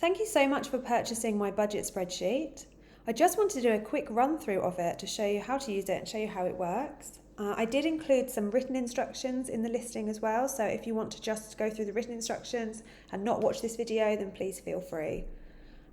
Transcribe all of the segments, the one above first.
Thank you so much for purchasing my budget spreadsheet. I just wanted to do a quick run through of it to show you how to use it and show you how it works. I did include some written instructions in the listing as well, so if you want to just go through the written instructions and not watch this video, then please feel free.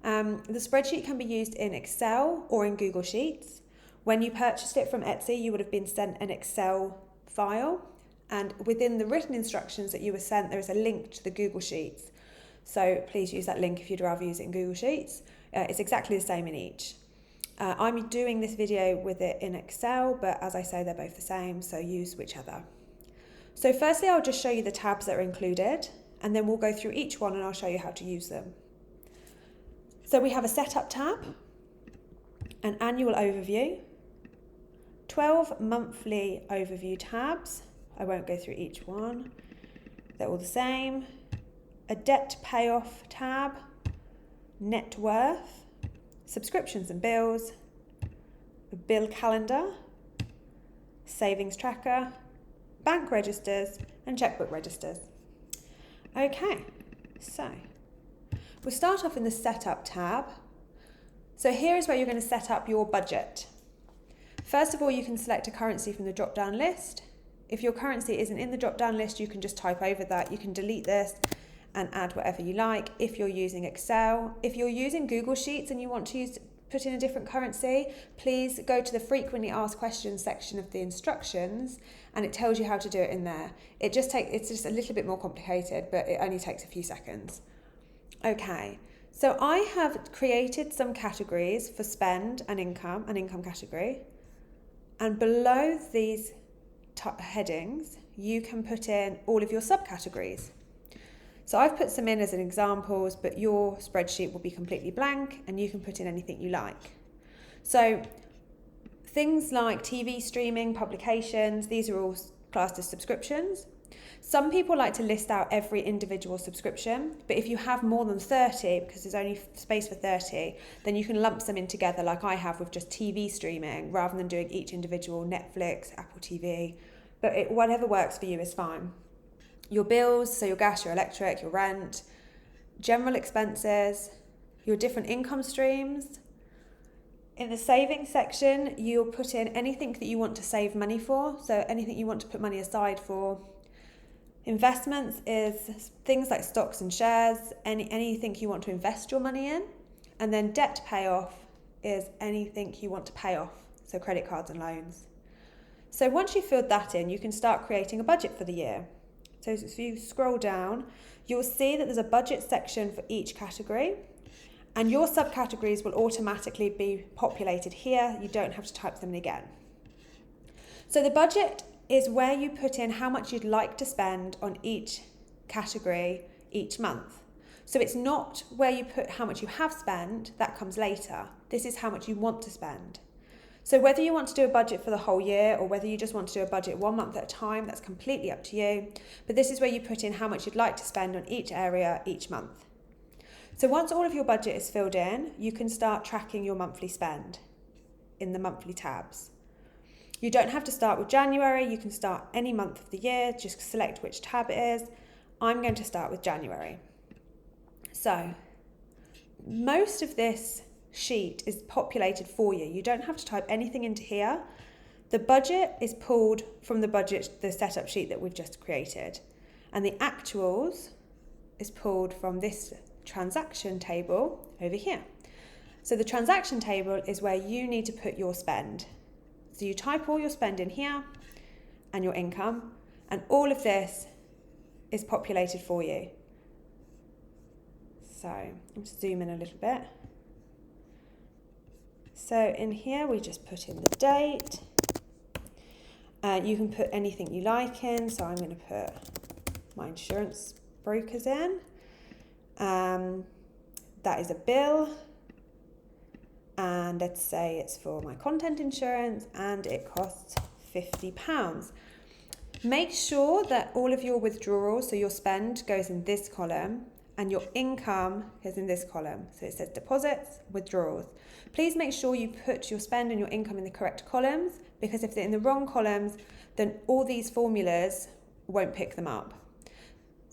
The spreadsheet can be used in Excel or in Google Sheets. When you purchased it from Etsy, you would have been sent an Excel file, and within the written instructions that you were sent, there is a link to the Google Sheets. So please use that link if you'd rather use it in Google Sheets. It's exactly the same in each. I'm doing this video with it in Excel, but as I say, they're both the same, so use whichever. So firstly, I'll just show you the tabs that are included, and then we'll go through each one and I'll show you how to use them. So we have a setup tab, an annual overview, 12 monthly overview tabs. I won't go through each one. They're all the same. A debt payoff tab, net worth, subscriptions and bills, a bill calendar, savings tracker, bank registers, and checkbook registers. Okay, so we'll start off in the setup tab. So here is where you're going to set up your budget. First of all, you can select a currency from the drop-down list. If your currency isn't in the drop-down list, you can just type over that. You can delete this and add whatever you like if you're using Excel. If you're using Google Sheets and you want to put in a different currency, please go to the frequently asked questions section of the instructions and it tells you how to do it in there. It's just a little bit more complicated, but it only takes a few seconds. Okay, so I have created some categories for spend and income, an income category, and below these headings, you can put in all of your subcategories. So I've put some in as an examples, but your spreadsheet will be completely blank and you can put in anything you like. So things like TV streaming, publications, these are all classed as subscriptions. Some people like to list out every individual subscription, but if you have more than 30, because there's only space for 30, then you can lump them in together like I have with just TV streaming, rather than doing each individual Netflix, Apple TV, but whatever works for you is fine. Your bills, so your gas, your electric, your rent, general expenses, your different income streams. In the savings section, you'll put in anything that you want to save money for, so anything you want to put money aside for. Investments is things like stocks and shares, anything you want to invest your money in. And then debt payoff is anything you want to pay off, so credit cards and loans. So once you've filled that in, you can start creating a budget for the year. So if you scroll down, you'll see that there's a budget section for each category, and your subcategories will automatically be populated here. You don't have to type them in again. So the budget is where you put in how much you'd like to spend on each category each month. So it's not where you put how much you have spent, that comes later. This is how much you want to spend. So whether you want to do a budget for the whole year or whether you just want to do a budget 1 month at a time, that's completely up to you. But this is where you put in how much you'd like to spend on each area each month. So once all of your budget is filled in, you can start tracking your monthly spend in the monthly tabs. You don't have to start with January, you can start any month of the year, just select which tab it is. I'm going to start with January. So most of this sheet is populated for you. You don't have to type anything into here. The budget is pulled from the setup sheet that we've just created. And the actuals is pulled from this transaction table over here. So the transaction table is where you need to put your spend. So you type all your spend in here and your income, and all of this is populated for you. So let's zoom in a little bit. So in here, we just put in the date. You can put anything you like in. So I'm going to put my insurance brokers in. That is a bill. And let's say it's for my content insurance and it costs £50. Make sure that all of your withdrawals, so your spend goes in this column and your income is in this column. So it says deposits, withdrawals. Please make sure you put your spend and your income in the correct columns, because if they're in the wrong columns, then all these formulas won't pick them up.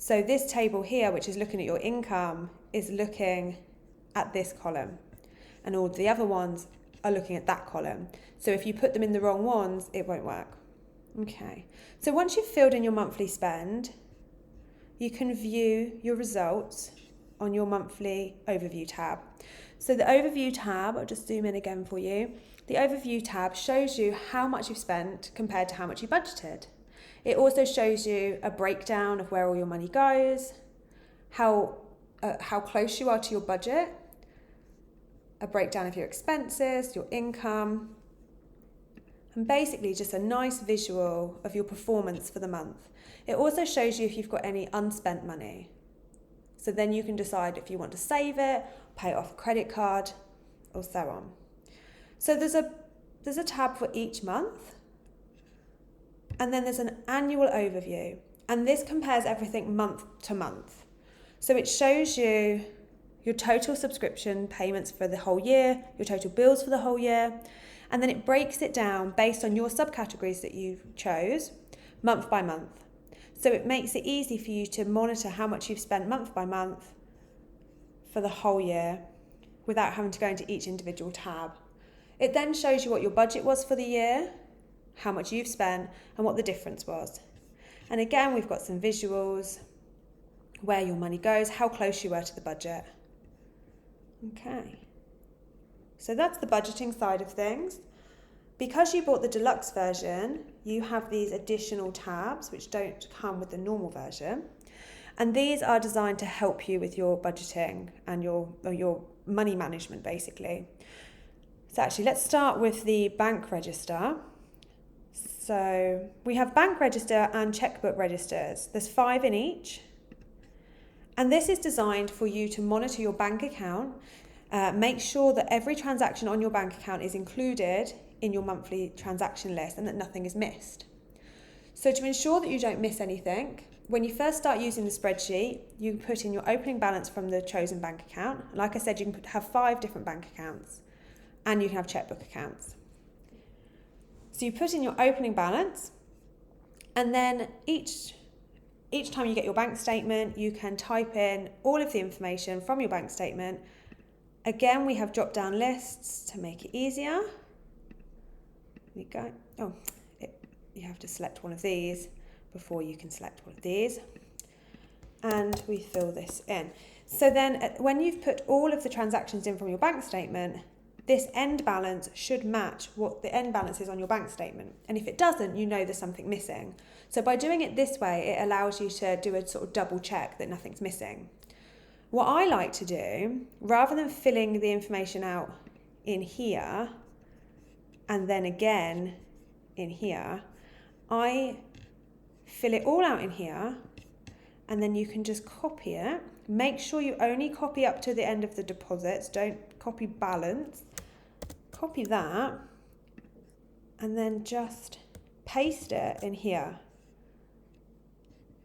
So this table here, which is looking at your income, is looking at this column, and all the other ones are looking at that column. So if you put them in the wrong ones, it won't work. Okay, so once you've filled in your monthly spend, you can view your results on your monthly overview tab. So the overview tab, I'll just zoom in again for you. The overview tab shows you how much you've spent compared to how much you budgeted. It also shows you a breakdown of where all your money goes, how close you are to your budget, a breakdown of your expenses, your income, and basically just a nice visual of your performance for the month. It also shows you if you've got any unspent money. So then you can decide if you want to save it, pay it off a credit card, or so on. So there's a tab for each month, and then there's an annual overview, and this compares everything month to month. So it shows you your total subscription payments for the whole year, your total bills for the whole year, and then it breaks it down based on your subcategories that you chose, month by month. So it makes it easy for you to monitor how much you've spent month by month for the whole year without having to go into each individual tab. It then shows you what your budget was for the year, how much you've spent, and what the difference was. And again, we've got some visuals, where your money goes, how close you were to the budget. Okay, so that's the budgeting side of things. Because you bought the deluxe version, you have these additional tabs which don't come with the normal version. And these are designed to help you with your budgeting and your money management, basically. So actually, let's start with the bank register. So we have bank register and checkbook registers. There's 5 in each. And this is designed for you to monitor your bank account, make sure that every transaction on your bank account is included in your monthly transaction list and that nothing is missed. So to ensure that you don't miss anything, when you first start using the spreadsheet, you put in your opening balance from the chosen bank account. Like I said, you can have 5 different bank accounts and you can have checkbook accounts. So you put in your opening balance, and then each time you get your bank statement, you can type in all of the information from your bank statement. Again, we have drop-down lists to make it easier. There you go. You have to select one of these before you can select one of these. And we fill this in. So then when you've put all of the transactions in from your bank statement, this end balance should match what the end balance is on your bank statement. And if it doesn't, you know there's something missing. So by doing it this way, it allows you to do a sort of double check that nothing's missing. What I like to do, rather than filling the information out in here and then again in here, I fill it all out in here, and then you can just copy it. Make sure you only copy up to the end of the deposits, don't copy balance. Copy that, and then just paste it in here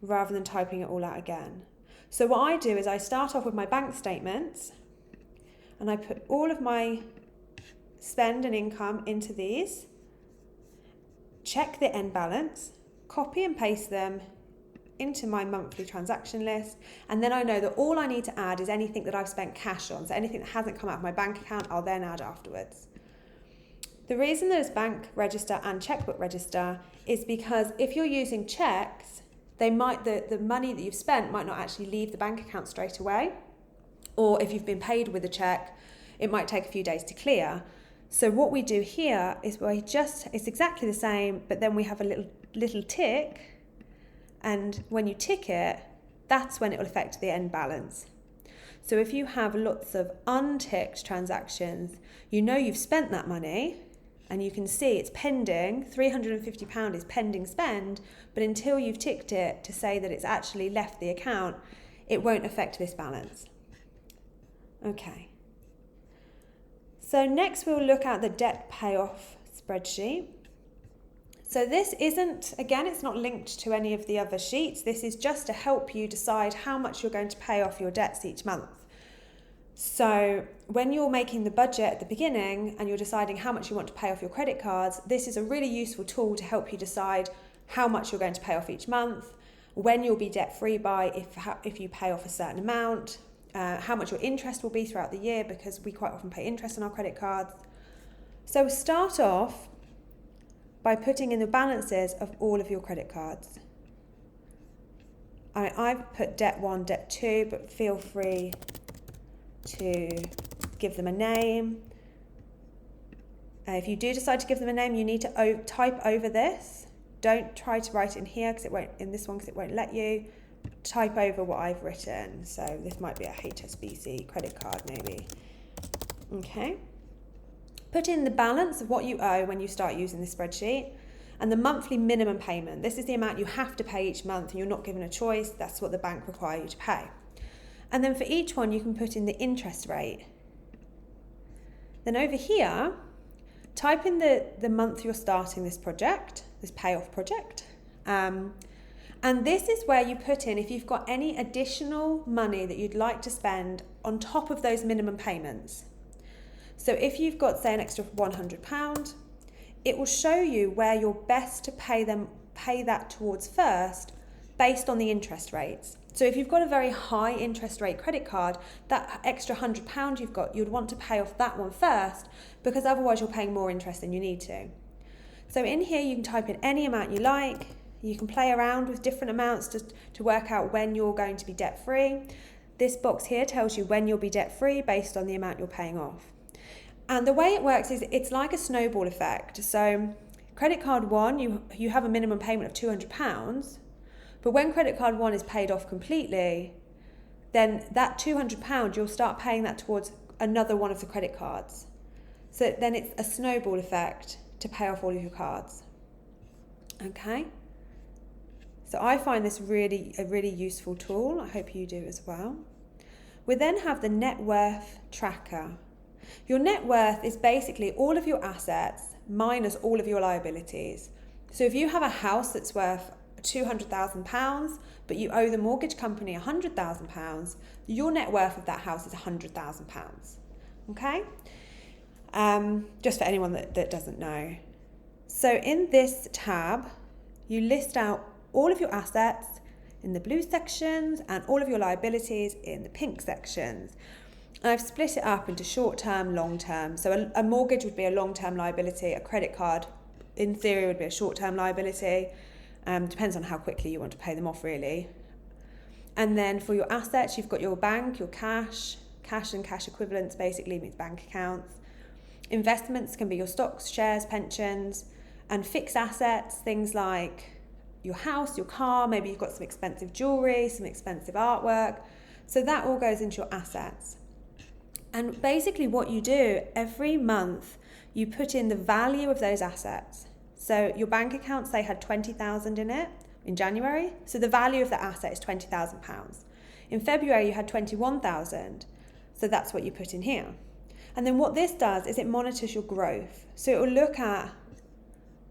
rather than typing it all out again. So what I do is I start off with my bank statements, and I put all of my spend and income into these, check the end balance, copy and paste them into my monthly transaction list, and then I know that all I need to add is anything that I've spent cash on. So anything that hasn't come out of my bank account, I'll then add afterwards. The reason there's bank register and checkbook register is because if you're using checks, the money that you've spent might not actually leave the bank account straight away. Or if you've been paid with a check, it might take a few days to clear. So what we do here is it's exactly the same, but then we have a little tick, and when you tick it, that's when it will affect the end balance. So if you have lots of unticked transactions, you know you've spent that money, and you can see it's pending, £350 is pending spend, but until you've ticked it to say that it's actually left the account, it won't affect this balance. Okay. So next we'll look at the debt payoff spreadsheet. So this isn't, again, it's not linked to any of the other sheets. This is just to help you decide how much you're going to pay off your debts each month. So when you're making the budget at the beginning and you're deciding how much you want to pay off your credit cards, this is a really useful tool to help you decide how much you're going to pay off each month, when you'll be debt-free by if you pay off a certain amount, how much your interest will be throughout the year, because we quite often pay interest on our credit cards. So start off by putting in the balances of all of your credit cards. I've put debt 1, debt 2, but feel free to give them a name. If you do decide to give them a name, you need to type over this. Don't try to write it in here because it won't let you. Type over what I've written. So this might be a HSBC credit card maybe. Okay. Put in the balance of what you owe when you start using this spreadsheet, and the monthly minimum payment. This is the amount you have to pay each month and you're not given a choice. That's what the bank require you to pay. And then for each one you can put in the interest rate. Then over here, type in the month you're starting this project, this payoff project. And this is where you put in if you've got any additional money that you'd like to spend on top of those minimum payments. So if you've got, say, an extra £100, it will show you where you're best to pay that towards first based on the interest rates. So if you've got a very high interest rate credit card, that extra £100 you've got, you'd want to pay off that one first, because otherwise you're paying more interest than you need to. So in here you can type in any amount you like. You can play around with different amounts to work out when you're going to be debt free. This box here tells you when you'll be debt free based on the amount you're paying off. And the way it works is it's like a snowball effect. So credit card 1, you have a minimum payment of £200, but when credit card 1 is paid off completely, then that £200, you'll start paying that towards another one of the credit cards. So then it's a snowball effect to pay off all of your cards. Okay? So I find this a really useful tool. I hope you do as well. We then have the net worth tracker. Your net worth is basically all of your assets minus all of your liabilities. So if you have a house that's worth £200,000, but you owe the mortgage company £100,000, your net worth of that house is £100,000. Okay? Just for anyone that doesn't know. So in this tab, you list out all of your assets in the blue sections and all of your liabilities in the pink sections. And I've split it up into short-term, long-term. So a mortgage would be a long-term liability. A credit card, in theory, would be a short-term liability. Depends on how quickly you want to pay them off, really. And then for your assets, you've got your bank, your cash and cash equivalents basically means bank accounts. Investments can be your stocks, shares, pensions, and fixed assets, things like your house, your car, maybe you've got some expensive jewellery, some expensive artwork. So that all goes into your assets. And basically what you do every month, you put in the value of those assets. So your bank account, say, had 20,000 in it in January. So the value of the asset is £20,000. In February, you had 21,000. So that's what you put in here. And then what this does is it monitors your growth. So it will look at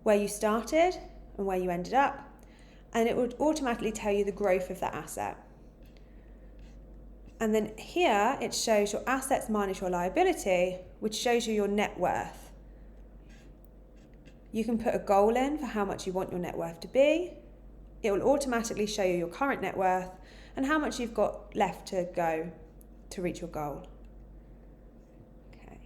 where you started and where you ended up, and it would automatically tell you the growth of that asset. And then here it shows your assets minus your liability, which shows you your net worth. You can put a goal in for how much you want your net worth to be. It will automatically show you your current net worth and how much you've got left to go to reach your goal. Okay.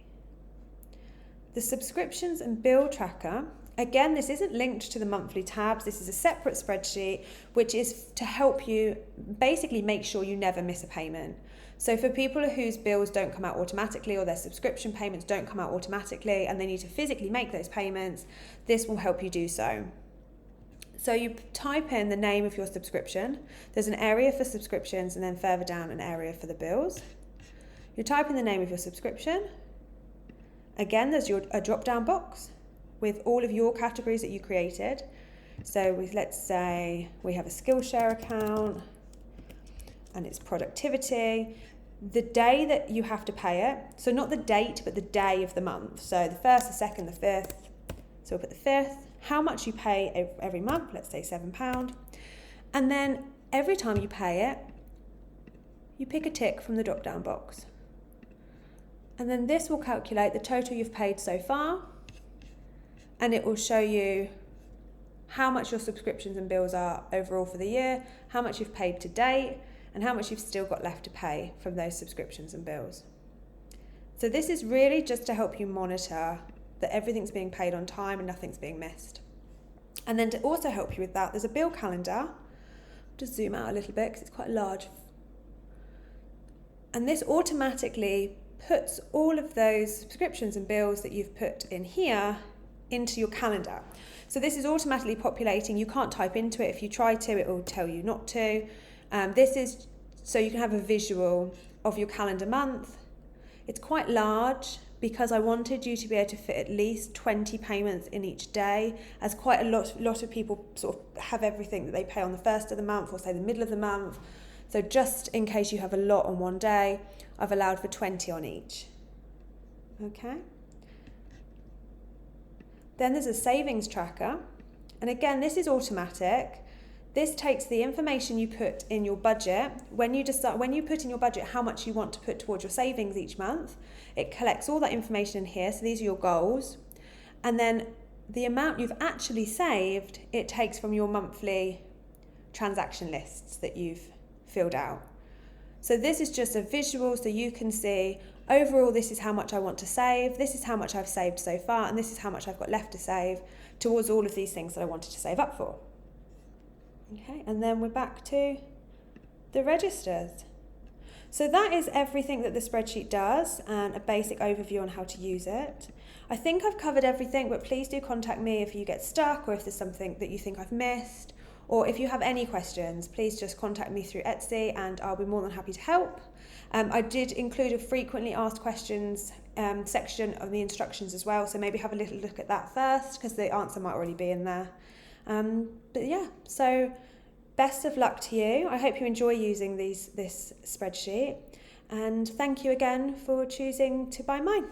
The subscriptions and bill tracker. Again, this isn't linked to the monthly tabs. This is a separate spreadsheet, which is to help you basically make sure you never miss a payment. So for people whose bills don't come out automatically or their subscription payments don't come out automatically and they need to physically make those payments, this will help you do so. So you type in the name of your subscription. There's an area for subscriptions and then further down an area for the bills. You type in the name of your subscription. Again, there's a drop-down box with all of your categories that you created. So let's say we have a Skillshare account and it's productivity. The day that you have to pay it, so not the date, but the day of the month. So the 1st, the 2nd, the 5th. So we'll put the 5th. How much you pay every month, let's say £7. And then every time you pay it, you pick a tick from the drop-down box. And then this will calculate the total you've paid so far, and it will show you how much your subscriptions and bills are overall for the year, how much you've paid to date, and how much you've still got left to pay from those subscriptions and bills. So this is really just to help you monitor that everything's being paid on time and nothing's being missed. And then to also help you with that, there's a bill calendar. Just zoom out a little bit because it's quite large. And this automatically puts all of those subscriptions and bills that you've put in here into your calendar. So this is automatically populating. You can't type into it. If you try to, it will tell you not to. This is so you can have a visual of your calendar month. It's quite large because I wanted you to be able to fit at least 20 payments in each day, as quite a lot of people sort of have everything that they pay on the first of the month or say the middle of the month. So just in case you have a lot on one day, I've allowed for 20 on each. Okay. Then there's a savings tracker. And again, this is automatic. This takes the information you put in your budget. When you put in your budget how much you want to put towards your savings each month, it collects all that information in here. So these are your goals. And then the amount you've actually saved, it takes from your monthly transaction lists that you've filled out. So this is just a visual so you can see overall this is how much I want to save, this is how much I've saved so far, and this is how much I've got left to save towards all of these things that I wanted to save up for. Okay, and then we're back to the registers. So that is everything that the spreadsheet does and a basic overview on how to use it. I think I've covered everything, but please do contact me if you get stuck or if there's something that you think I've missed, or if you have any questions, please just contact me through Etsy and I'll be more than happy to help. I did include a frequently asked questions section of the instructions as well, so maybe have a little look at that first because the answer might already be in there. But yeah, so best of luck to you. I hope you enjoy using this spreadsheet, and thank you again for choosing to buy mine.